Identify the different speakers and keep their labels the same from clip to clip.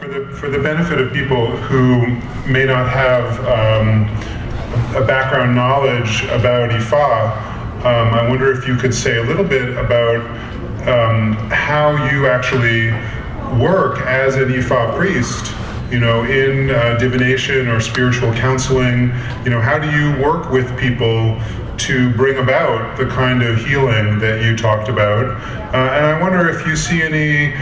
Speaker 1: For the benefit of people who may not have a background knowledge about Ifa, I wonder if you could say a little bit about how you actually work as an Ifa priest, in divination or spiritual counseling. How do you work with people to bring about the kind of healing that you talked about? And I wonder if you see any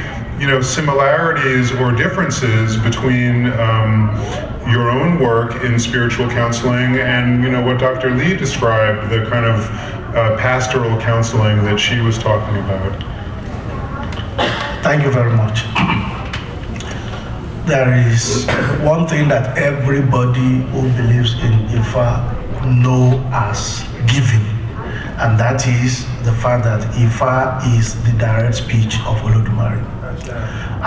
Speaker 1: similarities or differences between your own work in spiritual counseling and what Dr. Lee described, the kind of pastoral counseling that she was talking about.
Speaker 2: Thank you very much. There is one thing that everybody who believes in Ifa know as giving, and that is the fact that Ifa is the direct speech of Olodumare,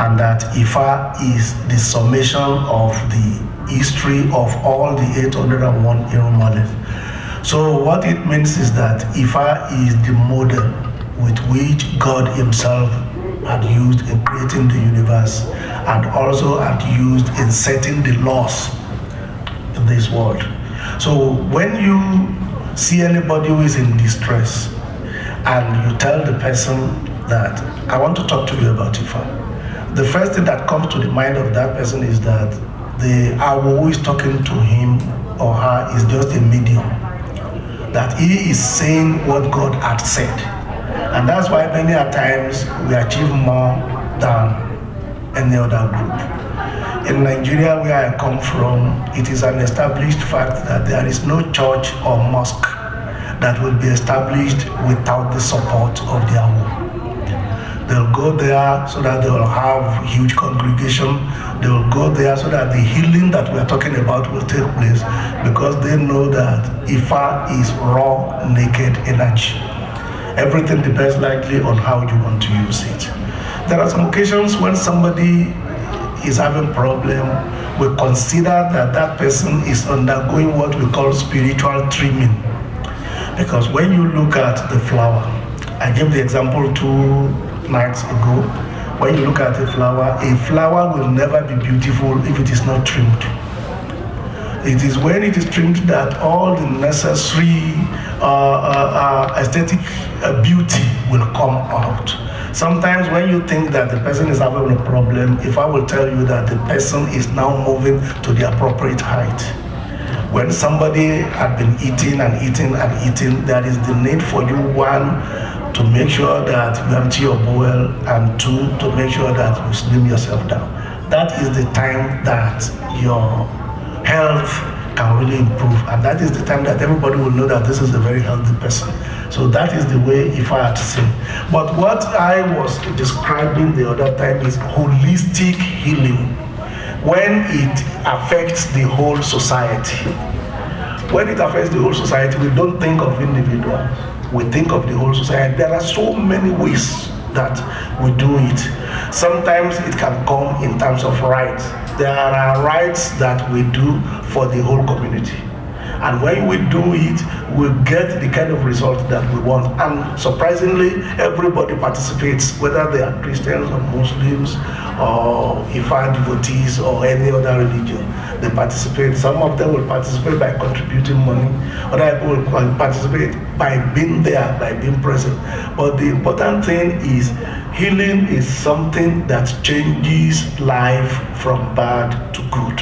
Speaker 2: and that Ifa is the summation of the history of all the 801 Irumales. So what it means is that Ifa is the model with which God himself had used in creating the universe and also had used in setting the laws in this world. So when you see anybody who is in distress and you tell the person that, I want to talk to you about Ifa, the first thing that comes to the mind of that person is that the Awo who is talking to him or her is just a medium, that he is saying what God had said. And that's why many a times we achieve more than any other group. In Nigeria, where I come from, it is an established fact that there is no church or mosque that will be established without the support of the Awo. They'll go there so that they will have huge congregation. They will go there so that the healing that we are talking about will take place, because they know that Ifa is raw, naked energy. Everything depends likely on how you want to use it. There are some occasions when somebody is having problem, we consider that that person is undergoing what we call spiritual trimming. Because when you look at the flower, I gave the example 2 nights ago, when you look at a flower will never be beautiful if it is not trimmed. It is when it is trimmed that all the necessary aesthetic beauty will come out. Sometimes when you think that the person is having a problem, if I will tell you that the person is now moving to the appropriate height. When somebody had been eating and eating and eating, there is the need for you, 1, to make sure that you empty your bowel, and 2, to make sure that you slim yourself down. That is the time that your health can really improve, and that is the time that everybody will know that this is a very healthy person. So that is the way if I had to say. But what I was describing the other time is holistic healing, when it affects the whole society. When it affects the whole society, we don't think of individuals, we think of the whole society. There are so many ways that we do it. Sometimes it can come in terms of rights. There are rights that we do for the whole community. And when we do it, we get the kind of result that we want. And surprisingly, everybody participates, whether they are Christians or Muslims or Ifa devotees or any other religion. They participate. Some of them will participate by contributing money. Other people will participate by being there, by being present. But the important thing is, healing is something that changes life from bad to good.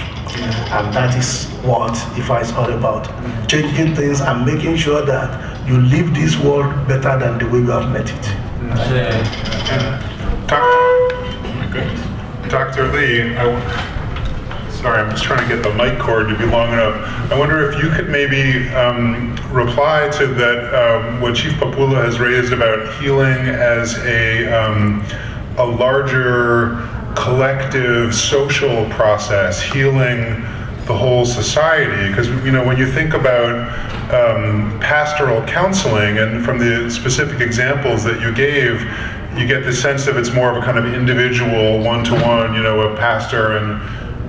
Speaker 2: And that is what Ifa is all about. Changing things and making sure that you leave this world better than the way you have met it.
Speaker 1: Dr. Lee, sorry, I'm just trying to get the mic cord to be long enough. I wonder if you could maybe reply to that, what Chief Papula has raised about healing as a larger collective social process, healing the whole society. Because when you think about pastoral counseling, and from the specific examples that you gave, you get the sense that it's more of a kind of individual, one-to-one, a pastor and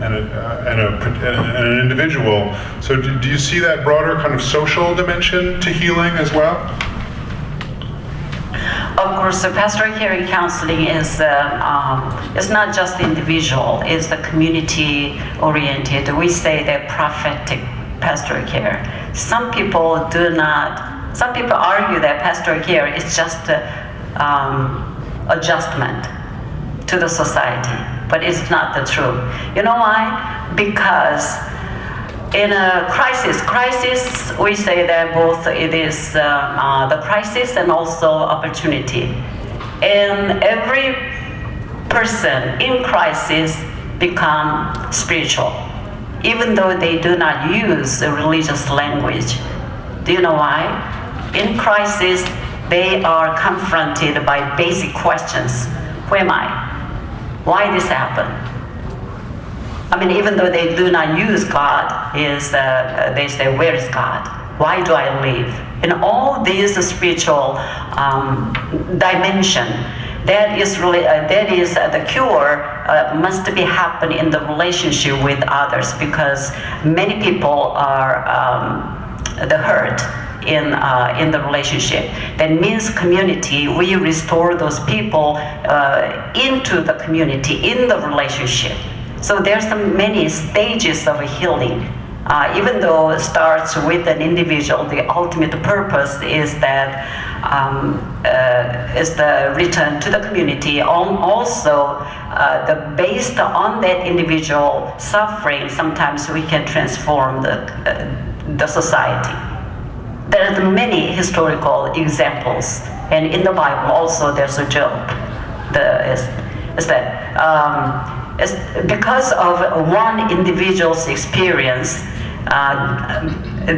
Speaker 1: an individual. So do you see that broader kind of social dimension to healing as well?
Speaker 3: Of course, the pastoral caring counseling is not just individual; it's the community oriented. We say that prophetic pastoral care. Some people argue that pastoral care is just adjustment to the society, but it's not the truth. You know why? Because in a crisis, we say that both it is the crisis and also opportunity. And every person in crisis become spiritual, even though they do not use a religious language. Do you know why? In crisis, they are confronted by basic questions. Who am I? Why this happened? I mean, even though they do not use God, they say, where is God? Why do I live? And all these spiritual dimension, that is the cure must be happening in the relationship with others, because many people are the hurt in the relationship. That means community. We restore those people into the community, in the relationship. So there's many stages of healing. Even though it starts with an individual, the ultimate purpose is that is the return to the community. Also, based on that individual suffering, sometimes we can transform the society. There are many historical examples, and in the Bible also there's a Job. It's because of one individual's experience,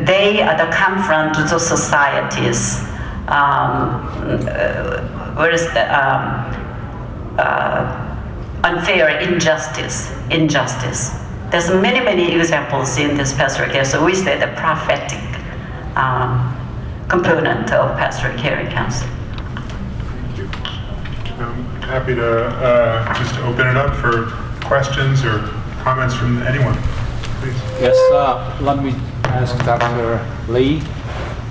Speaker 3: they confront the society's unfair injustice. There's many examples in this pastoral care. So we say the prophetic component of pastoral care and counseling.
Speaker 1: Thank you. I'm happy to just open it up for questions or comments from anyone, please.
Speaker 4: Yes, let me ask Dr. Lee.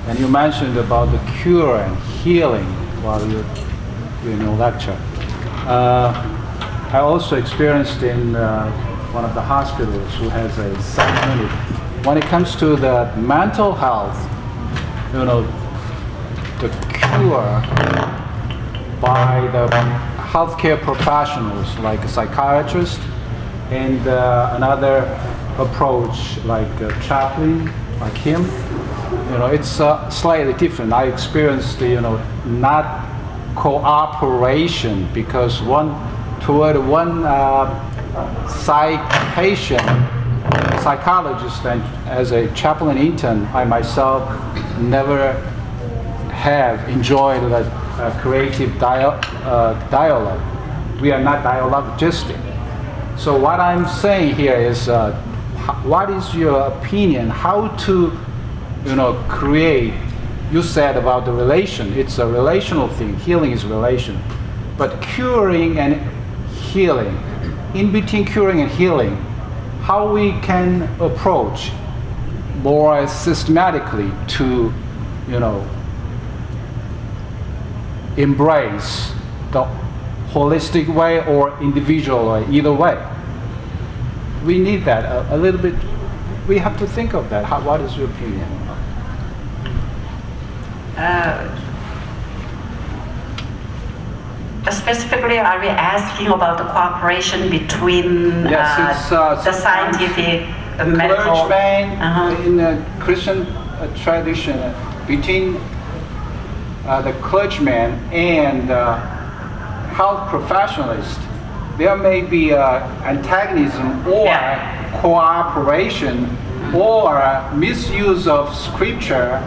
Speaker 4: And you mentioned about the cure and healing while you're doing your lecture. I also experienced in one of the hospitals who has a sub-unit. When it comes to the mental health, the cure by the healthcare professionals like psychiatrists, and another approach like chaplain, like him, it's slightly different. I experienced not cooperation, because one psychologist, and as a chaplain intern, I myself never have enjoyed that creative dialogue. We are not dialogistic. So what I'm saying here is, what is your opinion? How to, create? You said about the relation. It's a relational thing. Healing is relation, but curing and healing, in between curing and healing, how we can approach more systematically to, embrace the holistic way or individual way, either way. We need that a little bit. We have to think of that. What is your opinion?
Speaker 3: Specifically, are we asking about the cooperation between the scientific, medical,
Speaker 4: clergyman in the Christian tradition, between the clergyman and health professionalist? There may be antagonism or cooperation or misuse of scripture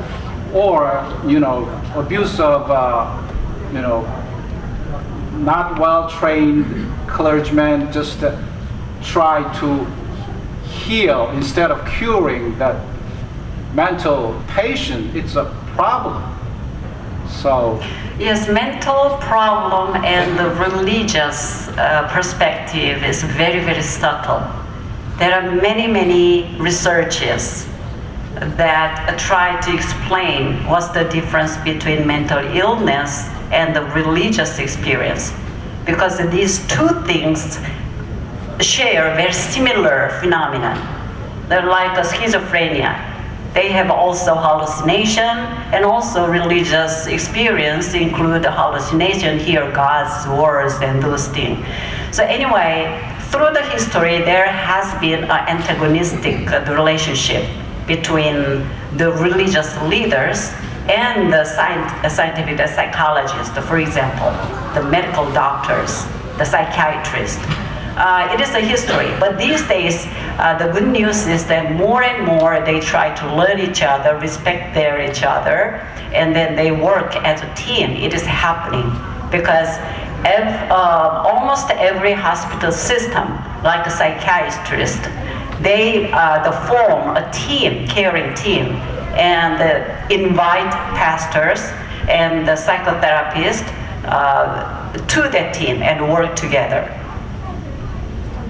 Speaker 4: or abuse of not well-trained clergymen just try to heal instead of curing that mental patient. It's a problem. So
Speaker 3: yes, mental problem and the religious perspective is very subtle. There are many researches that try to explain what's the difference between mental illness and the religious experience, because these two things share very similar phenomenon. They're like a schizophrenia. They have also hallucination and also religious experience include the hallucination, hear God's words and those things. So anyway, through the history, there has been an antagonistic relationship between the religious leaders and the scientific psychologists, for example, the medical doctors, the psychiatrists. It is a history, but these days, the good news is that more and more they try to learn each other, respect each other, and then they work as a team. It is happening because almost every hospital system, like a psychiatrist, they form a team, caring team, and invite pastors and the psychotherapists to that team and work together.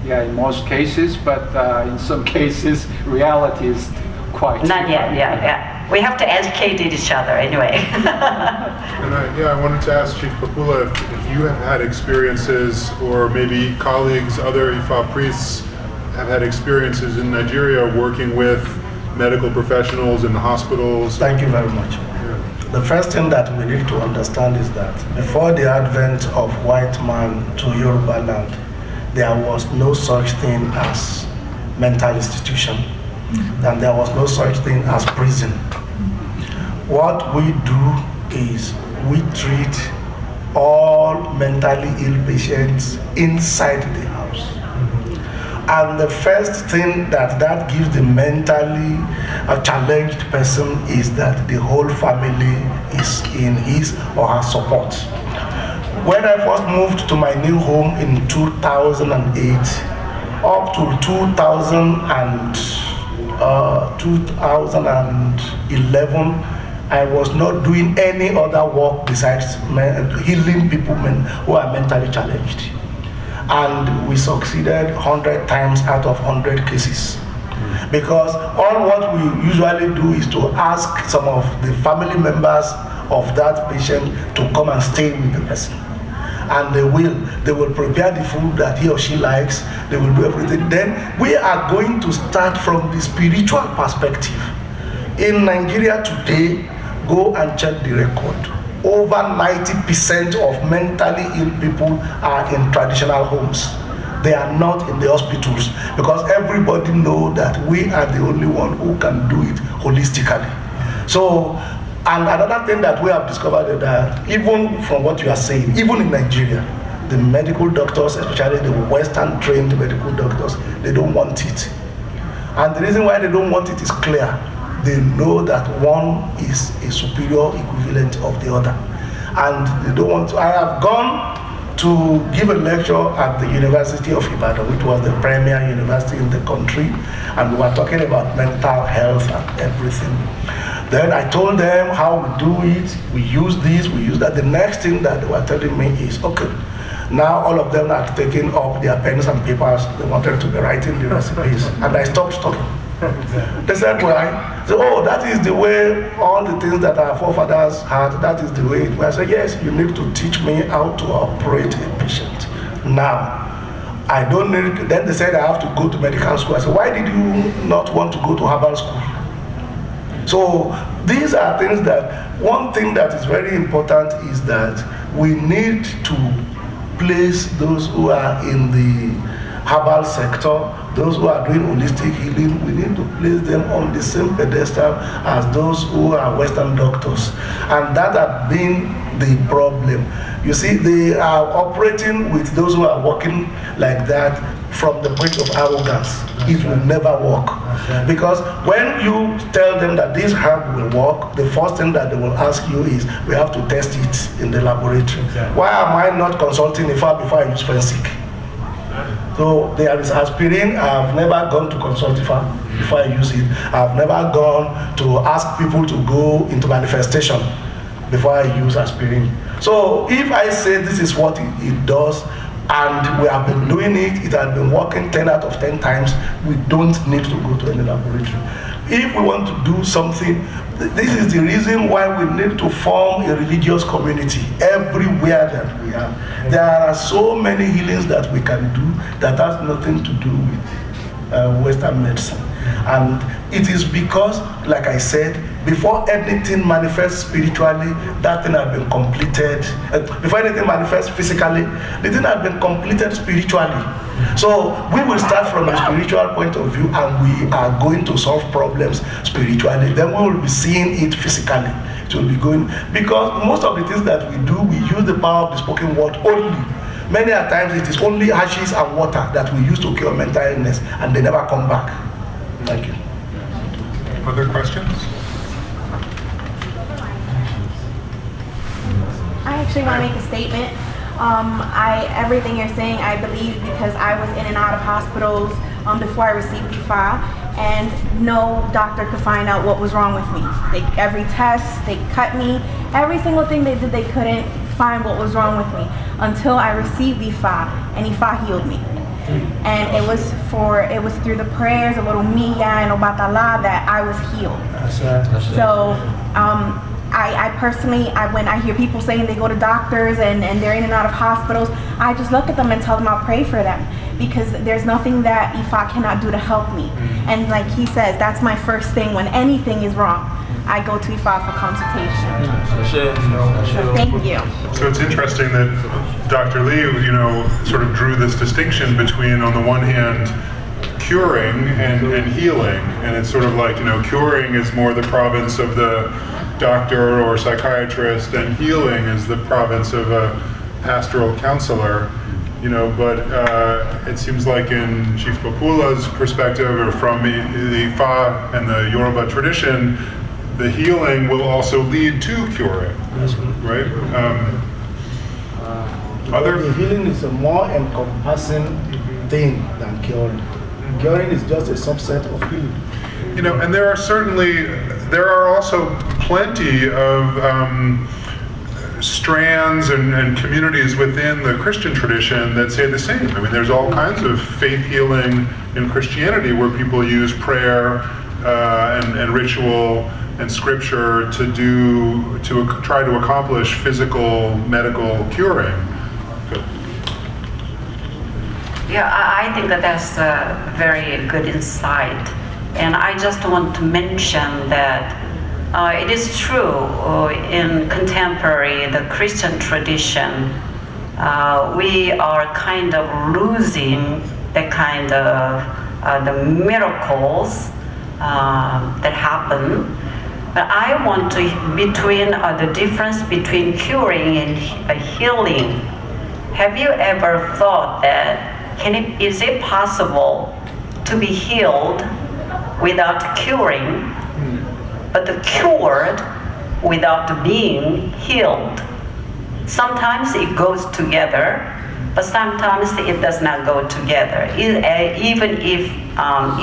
Speaker 4: Yeah, in most cases, but in some cases, reality is quite
Speaker 3: Not yet, yeah. We have to educate each other anyway.
Speaker 1: And I wanted to ask Chief Papula if you have had experiences, or maybe colleagues, other Ifa priests have had experiences in Nigeria working with medical professionals in the hospitals.
Speaker 2: Thank you very much. The first thing that we need to understand is that before the advent of white man to Yoruba land, there was no such thing as mental institution, and there was no such thing as prison. What we do is we treat all mentally ill patients inside the house. And the first thing that gives the mentally challenged person is that the whole family is in his or her support. When I first moved to my new home in 2008, up to 2011, I was not doing any other work besides healing people who are mentally challenged. And we succeeded 100 times out of 100 cases. Because all what we usually do is to ask some of the family members of that patient to come and stay with the person. And they will prepare the food that he or she likes, they will do everything. Then we are going to start from the spiritual perspective. In Nigeria today, go and check the record. Over 90% of mentally ill people are in traditional homes. They are not in the hospitals, because everybody knows that we are the only one who can do it holistically. So, and another thing that we have discovered is that even from what you are saying, even in Nigeria, the medical doctors, especially the Western trained medical doctors, they don't want it. And the reason why they don't want it is clear. They know that one is a superior equivalent of the other. And they don't want to. I have gone to give a lecture at the University of Ibadan, which was the premier university in the country, and we were talking about mental health and everything. Then I told them how we do it, we use this, we use that. The next thing that they were telling me is, okay, now all of them are taking up their pens and papers, they wanted to be writing the recipes, and I stopped talking. They said, why? So, oh, that is the way all the things that our forefathers had, that is the way it was. I said, yes, you need to teach me how to operate a patient. Now, I don't need, then they said I have to go to medical school. I said, why did you not want to go to herbal school? So these are things that, one thing that is very important is that we need to place those who are in the herbal sector, those who are doing holistic healing, we need to place them on the same pedestal as those who are Western doctors. And that has been the problem. You see, they are operating with those who are working like that from the point of arrogance. It will never work. Because when you tell them that this herb will work, the first thing that they will ask you is, we have to test it in the laboratory. Why am I not consulting Ifa before I use Fensic? So there is aspirin. I've never gone to consult Ifa before I use it. I've never gone to ask people to go into manifestation before I use aspirin. So if I say this is what it does, and we have been doing it, it has been working 10 out of 10 times, we don't need to go to any laboratory. if we want to do something, this is the reason why we need to form a religious community everywhere that we are. There are so many healings that we can do that has nothing to do with Western medicine. And it is because, like I said, before anything manifests spiritually, that thing has been completed. Before anything manifests physically, the thing has been completed spiritually. So we will start from a spiritual point of view, and we are going to solve problems spiritually. Then we will be seeing it physically. It will be going, because most of the things that we do, we use the power of the spoken word only. Many a times it is only ashes and water that we use to cure mental illness, and they never come back. Thank you.
Speaker 1: Other questions?
Speaker 5: I actually want to make a statement. Everything you're saying, I believe, because I was in and out of hospitals before I received IFA, and no doctor could find out what was wrong with me. Every test, they cut me. Every single thing they did, they couldn't find what was wrong with me until I received IFA, and IFA healed me. And it was through the prayers of little Mia and Obatala that I was healed. So I personally, when I hear people saying they go to doctors and they're in and out of hospitals, I just look at them and tell them I'll pray for them, because there's nothing that IFA cannot do to help me. And like he says, that's my first thing when anything is wrong. I go to IFA for consultation. So thank you.
Speaker 1: So it's interesting that Dr. Lee, sort of drew this distinction between, on the one hand, curing and healing. And it's sort of like, curing is more the province of the doctor or psychiatrist, and healing is the province of a pastoral counselor. But it seems like in Chief Papula's perspective, or from the Ifa and the Yoruba tradition, the healing will also lead to curing, right?
Speaker 2: The healing is a more encompassing thing than curing. Curing is just a subset of healing.
Speaker 1: And there are also plenty of strands and communities within the Christian tradition that say the same. I mean, there's all kinds of faith healing in Christianity where people use prayer and ritual and scripture to try to accomplish physical medical curing.
Speaker 3: Yeah, I think that's a very good insight. And I just want to mention that it is true in contemporary, the Christian tradition, we are kind of losing the kind of the miracles that happen. But I want to, between the difference between curing and healing. Have you ever thought that, is it possible to be healed without curing, but cured without being healed? Sometimes it goes together, but sometimes it does not go together. Even if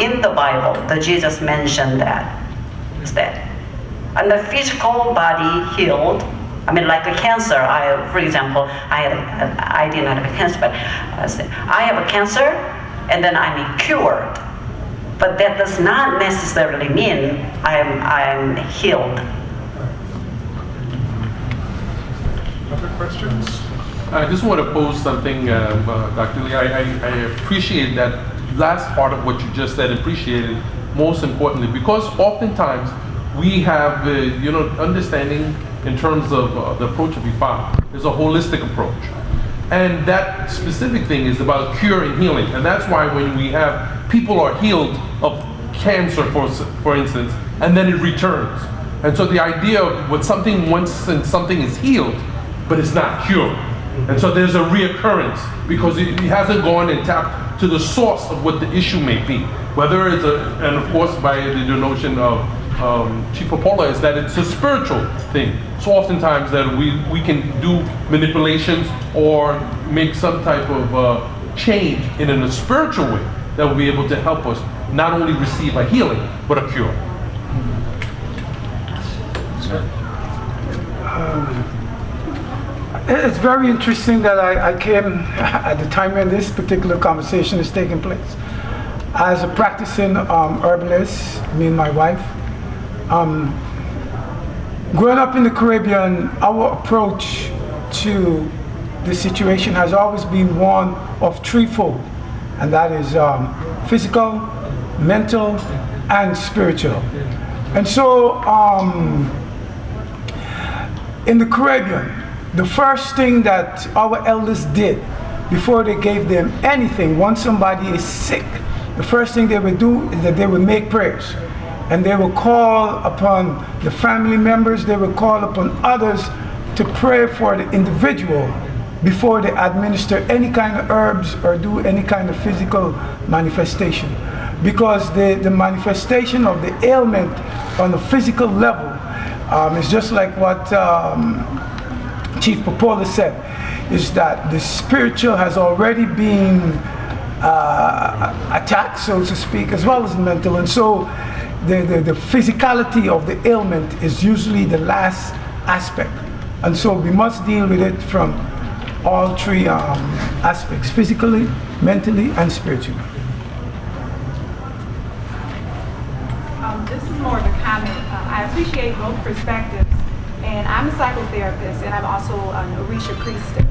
Speaker 3: in the Bible, Jesus mentioned that. And the physical body healed, I mean, like a cancer. For example, I did not have a cancer, but I have a cancer, and then I'm cured. But that does not necessarily mean I'm healed.
Speaker 1: Other questions?
Speaker 6: I just want to pose something, Dr. Lee. I appreciate that last part of what you just said, appreciated most importantly, because oftentimes we have, understanding in terms of the approach of IFA. There's a holistic approach. And that specific thing is about cure and healing. And that's why when we have people are healed of cancer, for instance, and then it returns. And so the idea of what something once something is healed, but it's not cured. And so there's a reoccurrence because it hasn't gone and tapped to the source of what the issue may be. Whether it's and of course by the notion of Chief Pastoral is that it's a spiritual thing. So oftentimes that we can do manipulations or make some type of change in a spiritual way that will be able to help us not only receive a healing, but a cure.
Speaker 7: It's very interesting that I came at the time when this particular conversation is taking place. As a practicing herbalist, me and my wife, growing up in the Caribbean, our approach to the situation has always been one of threefold, and that is physical, mental, and spiritual. And so, in the Caribbean, the first thing that our elders did before they gave them anything, once somebody is sick, the first thing they would do is that they would make prayers. And they will call upon the family members, they will call upon others to pray for the individual before they administer any kind of herbs or do any kind of physical manifestation. Because the manifestation of the ailment on the physical level is just like what Chief Pastoral said, is that the spiritual has already been attacked, so to speak, as well as the mental. And so the physicality of the ailment is usually the last aspect. And so we must deal with it from all three aspects: physically, mentally, and spiritually.
Speaker 8: This is more of a comment. I appreciate both perspectives, and I'm a psychotherapist, and I'm also an Orisha priestess.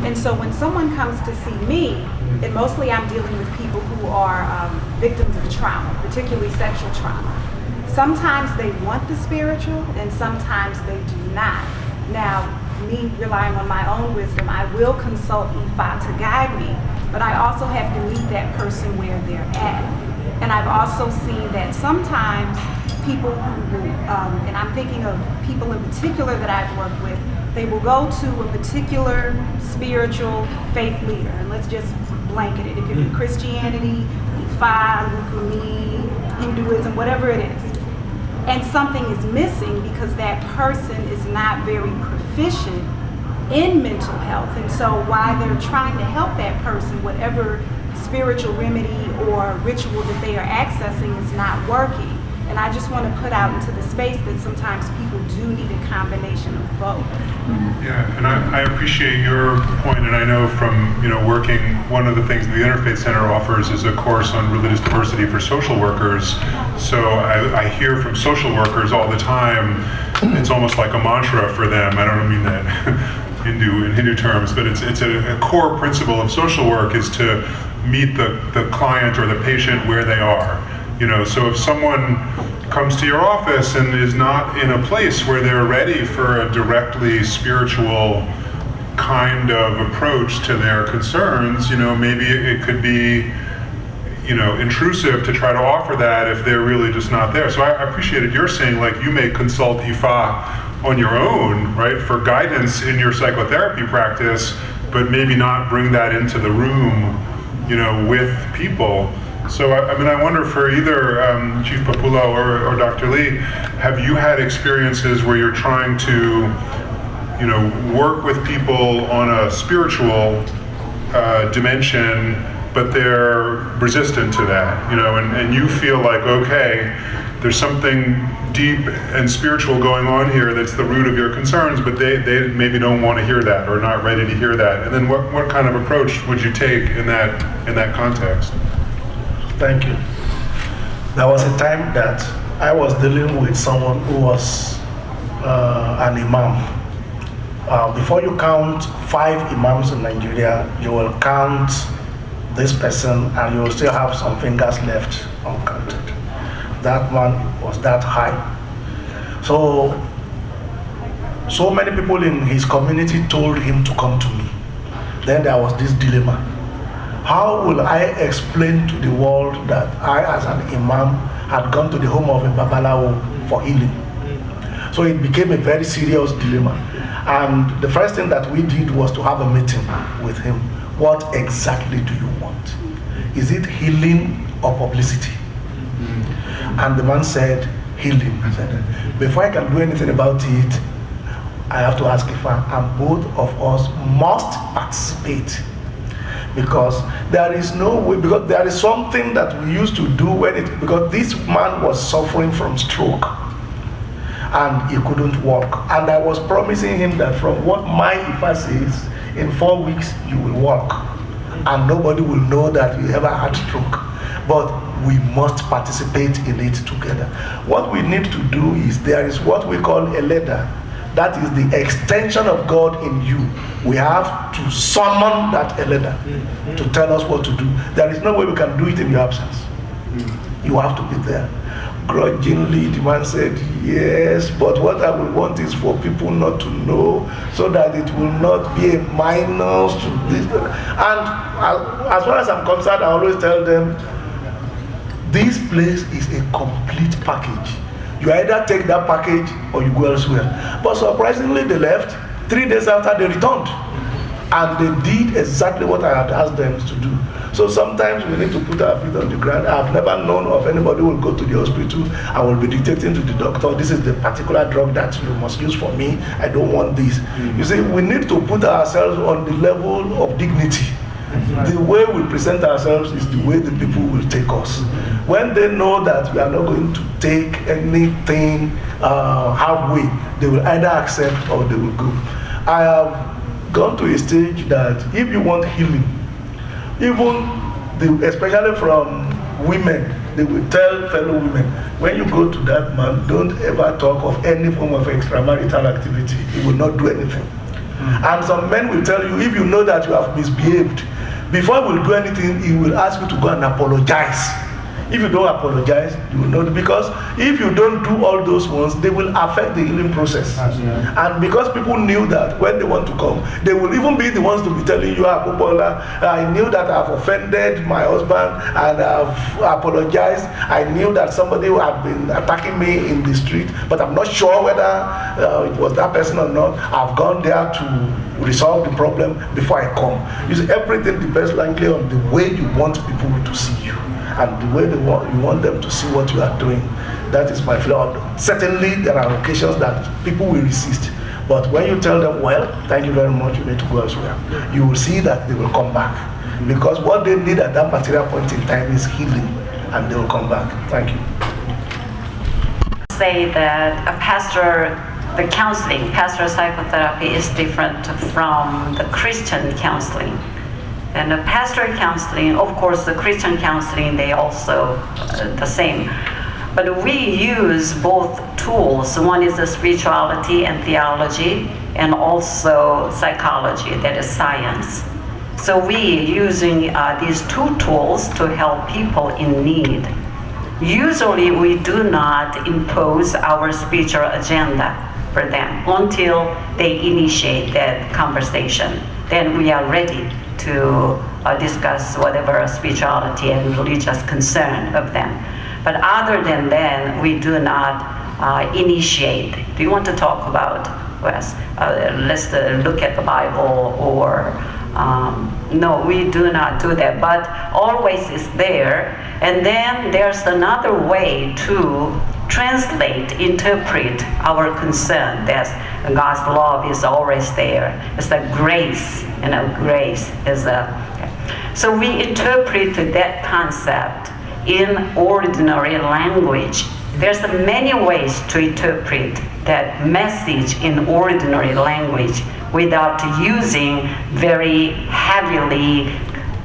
Speaker 8: And so when someone comes to see me, and mostly I'm dealing with people who are victims of trauma, particularly sexual trauma. Sometimes they want the spiritual, and sometimes they do not. Now, me relying on my own wisdom, I will consult Ifa to guide me, but I also have to meet that person where they're at. And I've also seen that sometimes people who, and I'm thinking of people in particular that I've worked with, they will go to a particular spiritual faith leader, and let's just blanket it. It could be Christianity, Ifa, Lukumi, Hinduism, whatever it is. And something is missing because that person is not very proficient in mental health. And so while they're trying to help that person, whatever spiritual remedy or ritual that they are accessing is not working. And I just want to put out into the space that sometimes people do need a combination of both.
Speaker 1: Yeah, and I appreciate your point, and I know from working, one of the things the Interfaith Center offers is a course on religious diversity for social workers. So I hear from social workers all the time, it's almost like a mantra for them. I don't mean that in Hindu terms, but it's a core principle of social work is to meet the client or the patient where they are. So if someone comes to your office and is not in a place where they're ready for a directly spiritual kind of approach to their concerns, maybe it could be, intrusive to try to offer that if they're really just not there. So I appreciated your saying, like, you may consult Ifa on your own, right, for guidance in your psychotherapy practice, but maybe not bring that into the room, with people. So, I wonder for either Chief Pastoral or Dr. Lee, have you had experiences where you're trying to, work with people on a spiritual dimension, but they're resistant to that, and you feel like, okay, there's something deep and spiritual going on here that's the root of your concerns, but they maybe don't want to hear that or not ready to hear that. And then what kind of approach would you take in that context?
Speaker 2: Thank you. There was a time that I was dealing with someone who was an imam. Before you count 5 imams in Nigeria, you will count this person and you will still have some fingers left uncounted. That one was that high. So many people in his community told him to come to me. Then there was this dilemma. How will I explain to the world that I, as an imam, had gone to the home of a Babalawo for healing? So it became a very serious dilemma. And the first thing that we did was to have a meeting with him. What exactly do you want? Is it healing or publicity? And the man said, healing. He said, before I can do anything about it, I have to ask Ifa, and both of us must participate. Because there is no way, because there is something that we used to do because this man was suffering from stroke and he couldn't walk. And I was promising him that from what my Ifa says, in 4 weeks you will walk and nobody will know that you ever had stroke. but we must participate in it together. What we need to do is, there is what we call a leader. That is the extension of God in you. We have to summon that elder to tell us what to do. There is no way we can do it in your absence. You have to be there. Grudgingly, the man said, yes, but what I would want is for people not to know, so that it will not be a minus to this. And as far as I'm concerned, I always tell them, this place is a complete package. You either take that package or you go elsewhere. But surprisingly, they left. 3 days after, they returned. And they did exactly what I had asked them to do. So sometimes we need to put our feet on the ground. I've never known of anybody who will go to the hospital. I will be dictating to the doctor, this is the particular drug that you must use for me. I don't want this. You see, we need to put ourselves on the level of dignity. The way we present ourselves is the way the people will take us. When they know that we are not going to take anything halfway, they will either accept or they will go. I have gone to a stage that if you want healing, especially from women, they will tell fellow women, when you go to that man, don't ever talk of any form of extramarital activity. He will not do anything. And some men will tell you, if you know that you have misbehaved, before he will do anything, he will ask you to go and apologize. If you don't apologize, you will not, because if you don't do all those ones, they will affect the healing process. And because people knew that when they want to come, they will even be the ones to be telling you, I knew that I've offended my husband and I've apologized. I knew that somebody had been attacking me in the street, but I'm not sure whether it was that person or not. I've gone there to resolve the problem before I come. You see, everything depends largely on the way you want people to see you, and the way you want them to see what you are doing. That is my flaw. Certainly, there are occasions that people will resist. But when you tell them, well, thank you very much, you need to go elsewhere, you will see that they will come back. Because what they need at that particular point in time is healing, and they will come back. Thank you.
Speaker 3: Say that a the counseling, pastoral psychotherapy is different from the Christian counseling. And the pastoral counseling, of course, the Christian counseling, they also the same. But we use both tools. One is the spirituality and theology, and also psychology, that is science. So we using these two tools to help people in need. Usually we do not impose our spiritual agenda for them until they initiate that conversation. Then we are ready to discuss whatever spirituality and religious concern of them. But other than that, we do not initiate. Do you want to talk about, Wes? Let's look at the Bible, or no, we do not do that. But always is there. And then there's another way to translate, interpret our concern. That God's love is always there. It's the grace, grace is so we interpret that concept in ordinary language. There's many ways to interpret that message in ordinary language without using very heavily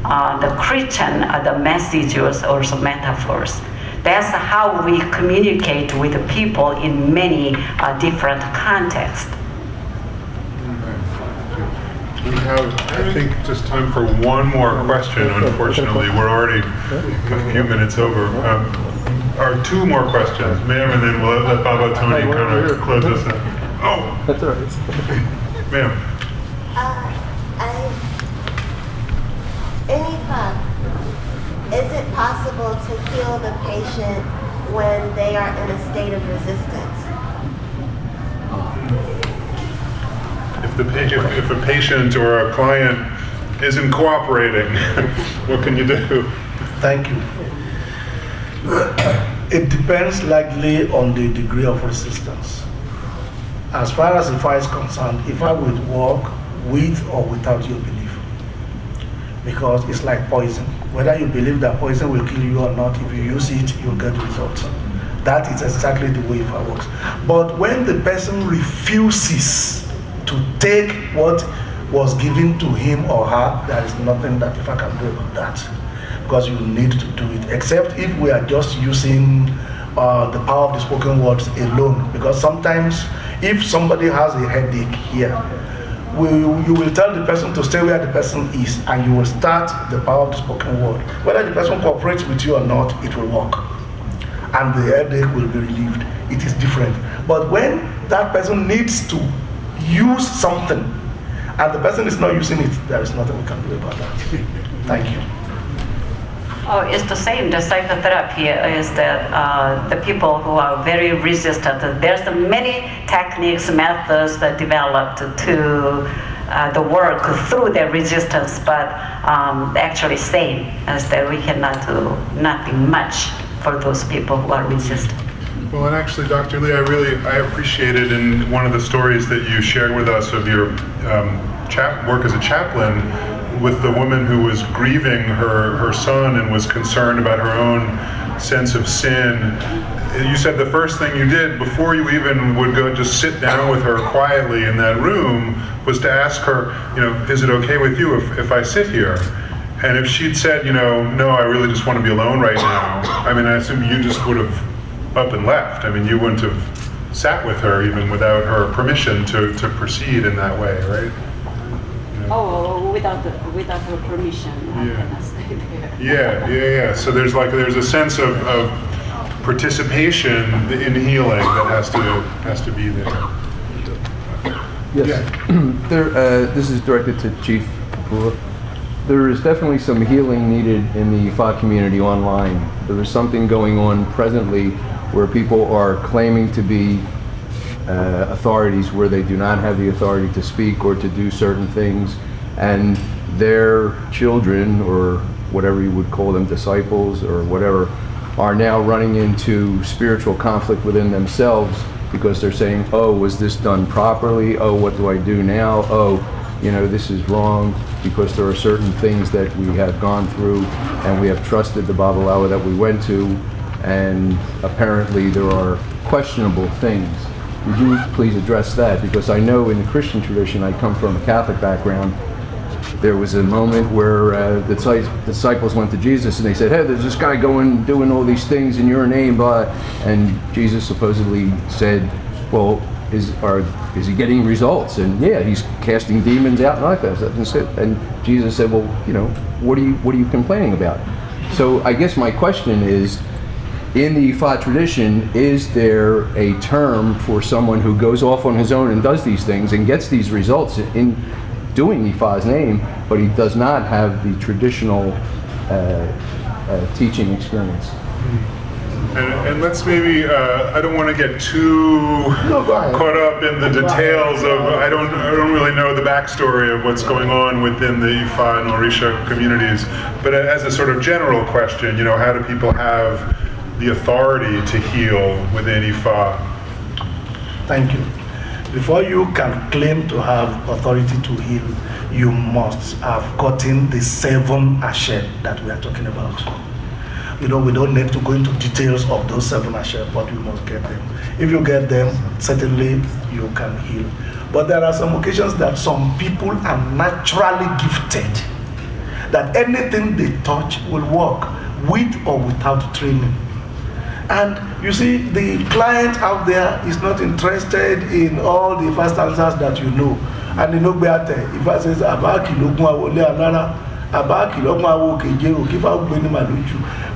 Speaker 3: the Christian the messages or some metaphors. That's how we communicate with the people in many different contexts.
Speaker 1: We have, I think, just time for one more question. Unfortunately, we're already a few minutes over. Or two more questions, ma'am, and then we'll let Baba Tony kind of close us out. Oh,
Speaker 4: that's all right.
Speaker 1: Ma'am.
Speaker 9: Is it possible to heal the patient when they are in a state of resistance?
Speaker 1: If a patient or a client isn't cooperating, what can you do?
Speaker 2: Thank you. It depends likely on the degree of resistance. As far as IFA is concerned, IFA will work with or without your belief. Because it's like poison. Whether you believe that poison will kill you or not, if you use it, you'll get results. That is exactly the way IFA works. But when the person refuses to take what was given to him or her, there is nothing that IFA can do about that. because you need to do it, except if we are just using the power of the spoken words alone. Because sometimes if somebody has a headache here, you will tell the person to stay where the person is, and you will start the power of the spoken word. Whether the person cooperates with you or not, it will work, and the headache will be relieved. It is different. But when that person needs to use something and the person is not using it, there is nothing we can do about that. Thank you.
Speaker 3: Oh, it's the same. The psychotherapy is that the people who are very resistant, there's many techniques, methods that developed to the work through their resistance, but actually same as that we cannot do nothing much for those people who are resistant.
Speaker 1: Well, and actually, Dr. Lee, I appreciated in one of the stories that you shared with us of your work as a chaplain with the woman who was grieving her son and was concerned about her own sense of sin. You said the first thing you did before you even would go just sit down with her quietly in that room was to ask her, is it okay with you if I sit here? And if she'd said, no, I really just want to be alone right now, I mean, I assume you just would have up and left. I mean, you wouldn't have sat with her even without her permission to proceed in that way, right?
Speaker 3: Oh, without her permission, I cannot stay there.
Speaker 1: Yeah. So there's a sense of participation in healing that has to be there.
Speaker 10: Yes.
Speaker 1: Yeah.
Speaker 10: This is directed to Chief Kapula. There is definitely some healing needed in the Ifa community online. There is something going on presently where people are claiming to be authorities where they do not have the authority to speak or to do certain things, and their children, or whatever you would call them, disciples or whatever, are now running into spiritual conflict within themselves because they're saying, oh, was this done properly? Oh, what do I do now? Oh, this is wrong, because there are certain things that we have gone through and we have trusted the Babalawo that we went to, and apparently there are questionable things. Would you please address that? Because I know in the Christian tradition, I come from a Catholic background, there was a moment where the disciples went to Jesus and they said, hey, there's this guy doing all these things in your name, but, and Jesus supposedly said, well, is he getting results? And yeah, he's casting demons out and like that. And Jesus said, well, what are you complaining about? So I guess my question is, in the Ifa tradition, is there a term for someone who goes off on his own and does these things and gets these results in doing Ifa's name, but he does not have the traditional teaching experience?
Speaker 1: And let's maybe, I don't want to get too caught up in the details of, I don't really know the backstory of what's going on within the Ifa and Orisha communities, but as a sort of general question, how do people have the authority to heal within Ifa?
Speaker 2: Thank you. Before you can claim to have authority to heal, you must have gotten the 7 ashe that we are talking about. We don't need to go into details of those 7 ashe, but we must get them. If you get them, certainly you can heal. But there are some occasions that some people are naturally gifted, that anything they touch will work, with or without training. And you see, the client out there is not interested in all the fast answers that you know. And if I says,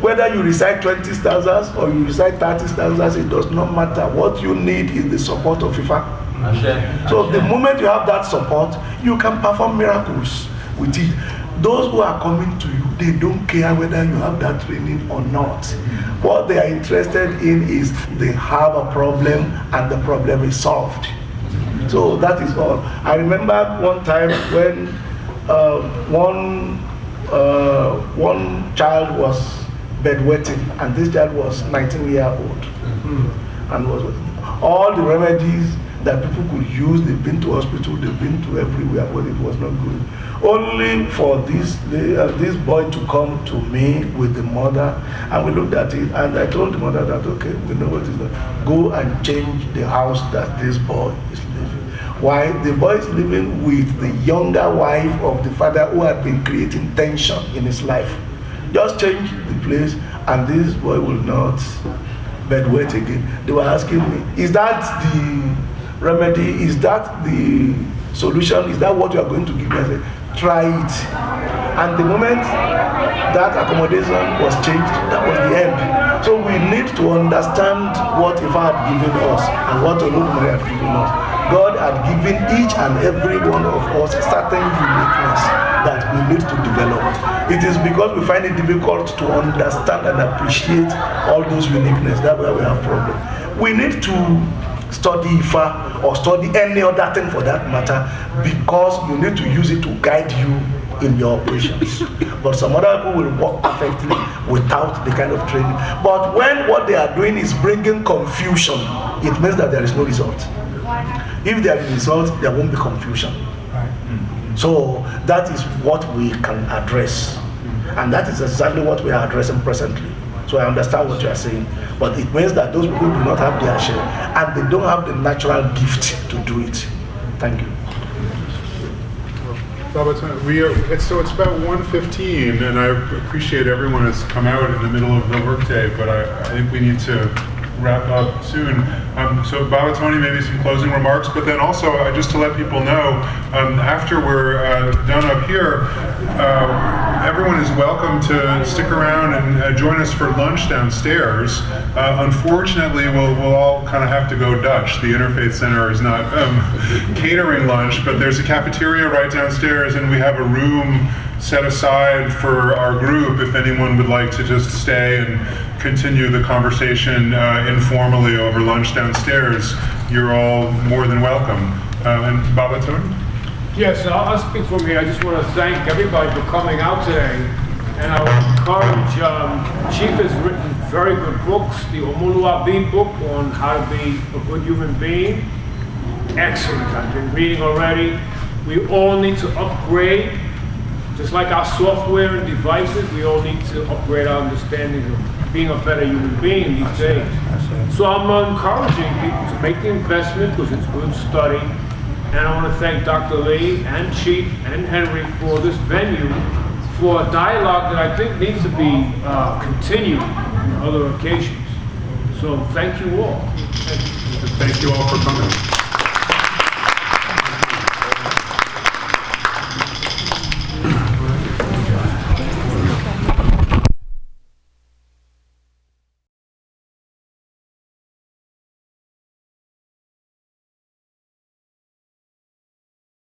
Speaker 2: whether you recite 20 stanzas or you recite 30 stanzas, it does not matter. What you need is the support of Ifa. So the moment you have that support, you can perform miracles with it. Those who are coming to you, they don't care whether you have that training or not. What they are interested in is they have a problem and the problem is solved. So that is all. I remember one time when one child was bedwetting, and this child was 19-year-old. And was all the remedies that people could use, they've been to hospital, they've been to everywhere, but it was not good. Only for this boy to come to me with the mother, and we looked at it, and I told the mother that, okay, we know what is that. Go and change the house that this boy is living. Why? The boy is living with the younger wife of the father who had been creating tension in his life. Just change the place, and this boy will not bedwet again. They were asking me, is that the remedy? Is that the solution? Is that what you are going to give me? I said, try it. And the moment that accommodation was changed, that was the end. So we need to understand what Ifa had given us and what Olodumare had given us. God had given each and every one of us a certain uniqueness that we need to develop. It is because we find it difficult to understand and appreciate all those uniqueness. That's where we have problem. We need to study Ifa or study any other thing for that matter, because you need to use it to guide you in your operations. But some other people will work perfectly without the kind of training. But when what they are doing is bringing confusion, it means that there is no result. If there is result, there won't be confusion. So that is what we can address. And that is exactly what we are addressing presently. So I understand what you are saying. But it means that those people do not have their share, and they don't have the natural gift to do it. Thank you.
Speaker 1: It's about 1:15, and I appreciate everyone has come out in the middle of the workday, but I think we need to wrap up soon. So Babatoni, maybe some closing remarks, but then also just to let people know, after we're done up here, everyone is welcome to stick around and join us for lunch downstairs. Unfortunately, we'll all kind of have to go Dutch. The Interfaith Center is not catering lunch, but there's a cafeteria right downstairs, and we have a room set aside for our group if anyone would like to just stay and continue the conversation informally over lunch downstairs. You're all more than welcome. And Babatoni?
Speaker 11: Yes, I'll speak from here. I just want to thank everybody for coming out today. And I would encourage, Chief has written very good books. The Omuluabi book on how to be a good human being. Excellent. I've been reading already. We all need to upgrade. Just like our software and devices, we all need to upgrade our understanding of being a better human being these days. So I'm encouraging people to make the investment because it's good study. And I want to thank Dr. Lee and Chief and Henry for this venue, for a dialogue that I think needs to be continued on other occasions. So thank you all.
Speaker 1: Thank you all for coming.